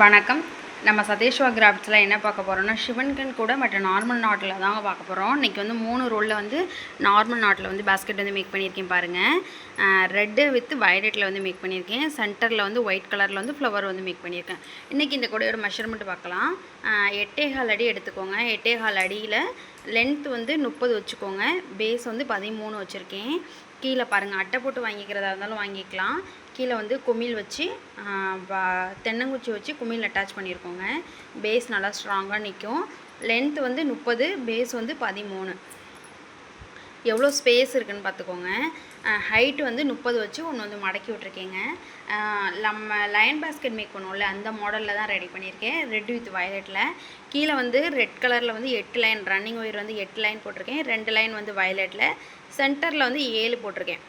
வணக்கம். நம்ம சதேஷ்வா கிராஃப்ட்ஸில் என்ன பார்க்க போகிறோம்னா, சிவன்கன் கூட மற்ற நார்மல் நாட்டில் தாங்க பார்க்க போகிறோம். இன்றைக்கி வந்து 3 ரோலில் வந்து நார்மல் நாட்டில் வந்து பேஸ்கெட் வந்து மேக் பண்ணியிருக்கேன் பாருங்கள். ரெட்டு வித் வயலட்டில் வந்து மேக் பண்ணியிருக்கேன். சென்டரில் வந்து ஒயிட் கலரில் வந்து ஃப்ளவர் வந்து மேக் பண்ணியிருக்கேன். இன்றைக்கி இந்த கூடையோட மெஷர்மெண்ட் பார்க்கலாம். 8.25 அடி எடுத்துக்கோங்க. 8.25 அடியில் லென்த் வந்து 30 வச்சுக்கோங்க. பேஸ் வந்து 13 வச்சுருக்கேன். கீழே பாருங்கள், அட்டை போட்டு வாங்கிக்கிறதா இருந்தாலும் வாங்கிக்கலாம். கீழே வந்து குமிழ் வச்சு தென்னங்குச்சி வச்சு குமிழ் அட்டாச் பண்ணியிருக்கோங்க. பேஸ் நல்லா ஸ்ட்ராங்காக நிற்கும். லென்த் வந்து 30, பேஸ் வந்து 13. எவ்வளோ ஸ்பேஸ் இருக்குதுன்னு பார்த்துக்கோங்க. ஹைட்டு வந்து 30 வச்சு ஒன்று வந்து மடக்கி விட்ருக்கேங்க. நம்ம லைன் பேஸ்கெட் மேக் பண்ணுவோம்ல, அந்த மாடலில் தான் ரெடி பண்ணியிருக்கேன். ரெட் வித் வயலட்டில். கீழே வந்து ரெட் கலரில் வந்து 8 லைன் ரன்னிங் ஒயர் வந்து 8 லைன் போட்டிருக்கேன். 2 லைன் வந்து வயலட்டில். சென்டரில் வந்து 7 போட்டிருக்கேன்.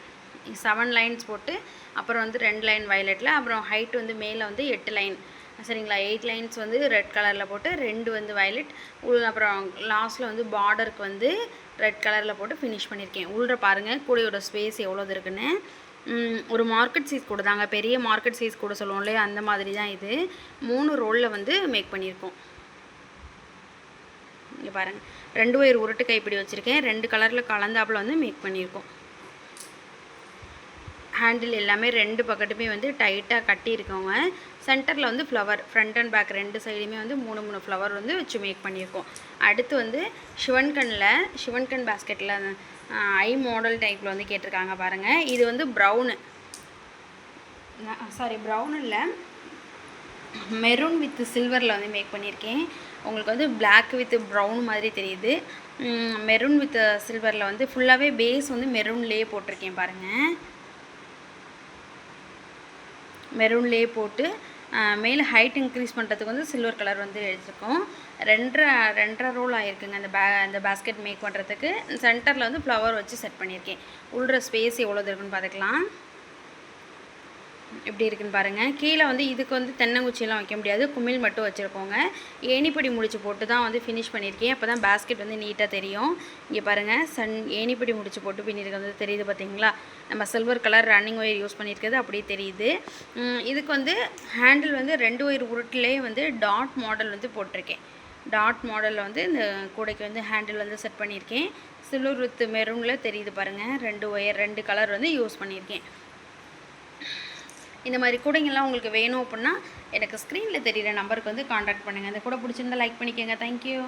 7 லைன்ஸ் போட்டு அப்புறம் வந்து 2 லைன் வயலட்டில். அப்புறம் ஹைட் வந்து மேலே வந்து 8 லைன், சரிங்களா. 8 லைன்ஸ் வந்து ரெட் கலரில் போட்டு 2 வந்து வயலட். அப்புறம் லாஸ்ட்டில் வந்து பார்டருக்கு வந்து ரெட் கலரில் போட்டு ஃபினிஷ் பண்ணியிருக்கேன். உள்ள பாருங்கள் கூடையோட ஸ்பேஸ் எவ்வளோது இருக்குன்னு. ஒரு மார்க்கெட் சைஸ் கூட தாங்க, பெரிய மார்க்கெட் சைஸ் கூட சொல்லுவோம் இல்லையா, அந்த மாதிரி தான் இது. 3 ரோலில் வந்து மேக் பண்ணியிருக்கோம். இங்கே பாருங்கள், 2 ஒயர் உருட்டு கைப்பிடி வச்சுருக்கேன். 2 கலரில் கலந்தாப்பில் வந்து மேக் பண்ணியிருக்கோம். ஹேண்டில் எல்லாமே 2 பக்கத்துமே வந்து டைட்டாக கட்டியிருக்கோங்க. சென்டரில் வந்து ஃப்ளவர், ஃப்ரண்ட் அண்ட் பேக் 2 சைடுமே வந்து 3 ஃப்ளவர் வந்து வச்சு மேக் பண்ணியிருக்கோம். அடுத்து வந்து சிவன்கன் பேஸ்கெட்டில் ஐ மாடல் டைப்பில் வந்து கேட்டிருக்காங்க பாருங்கள். இது வந்து ப்ரௌனு இல்லை, மெரூன் வித் சில்வரில் வந்து மேக் பண்ணியிருக்கேன். உங்களுக்கு வந்து பிளாக் வித் ப்ரௌன் மாதிரி தெரியுது. மெரூன் வித் சில்வரில் வந்து ஃபுல்லாகவே பேஸ் வந்து மெரூன்லேயே போட்டிருக்கேன் பாருங்கள். மெரூன்லேயே போட்டு மேலே ஹைட் இன்க்ரீஸ் பண்ணுறதுக்கு வந்து சில்வர் கலர் வந்து எடுத்துருக்கோம். 2.5 ரோல் ஆகிருக்குங்க அந்த பேஸ்கெட் மேக் பண்ணுறதுக்கு. சென்டரில் வந்து ஃப்ளவர் வச்சு செட் பண்ணியிருக்கேன். உள்ள ஸ்பேஸ் எவ்வளோ இருக்குன்னு பார்த்துக்கலாம். எப்படி இருக்குன்னு பாருங்கள். கீழே வந்து இதுக்கு வந்து தென்னங்குச்சியெல்லாம் வைக்க முடியாது, குமிழ் மட்டும் வச்சுருக்கோங்க. ஏணிப்படி முடிச்சு போட்டு தான் வந்து ஃபினிஷ் பண்ணியிருக்கேன். அப்போ தான் பேஸ்கெட் வந்து நீட்டாக தெரியும். இங்கே பாருங்கள், ஏணிப்படி முடிச்சு போட்டு பின்னிருக்கு வந்து தெரியுது பார்த்தீங்களா. நம்ம silver colour running wire use பண்ணியிருக்கிறது அப்படியே தெரியுது. இதுக்கு வந்து ஹேண்டில் வந்து 2 ஒயர் உருட்டிலே வந்து டாட் மாடல் வந்து போட்டிருக்கேன். டாட் மாடலில் வந்து இந்த கூடைக்கு வந்து ஹேண்டில் வந்து செட் பண்ணியிருக்கேன். சில்வர் வித் மெரூனில் தெரியுது பாருங்கள். 2 ஒயர் 2 கலர் வந்து யூஸ் பண்ணியிருக்கேன். இந்த மாதிரி கூடைங்கள்லாம் உங்களுக்கு வேணும் அப்படின்னா எனக்கு ஸ்க்ரீனில் தெரிகிற நம்பருக்கு வந்து காண்டாக்ட் பண்ணுங்கள். இந்த கூட பிடிச்சிருந்தா லைக் பண்ணிக்கோங்க. தேங்க்யூ.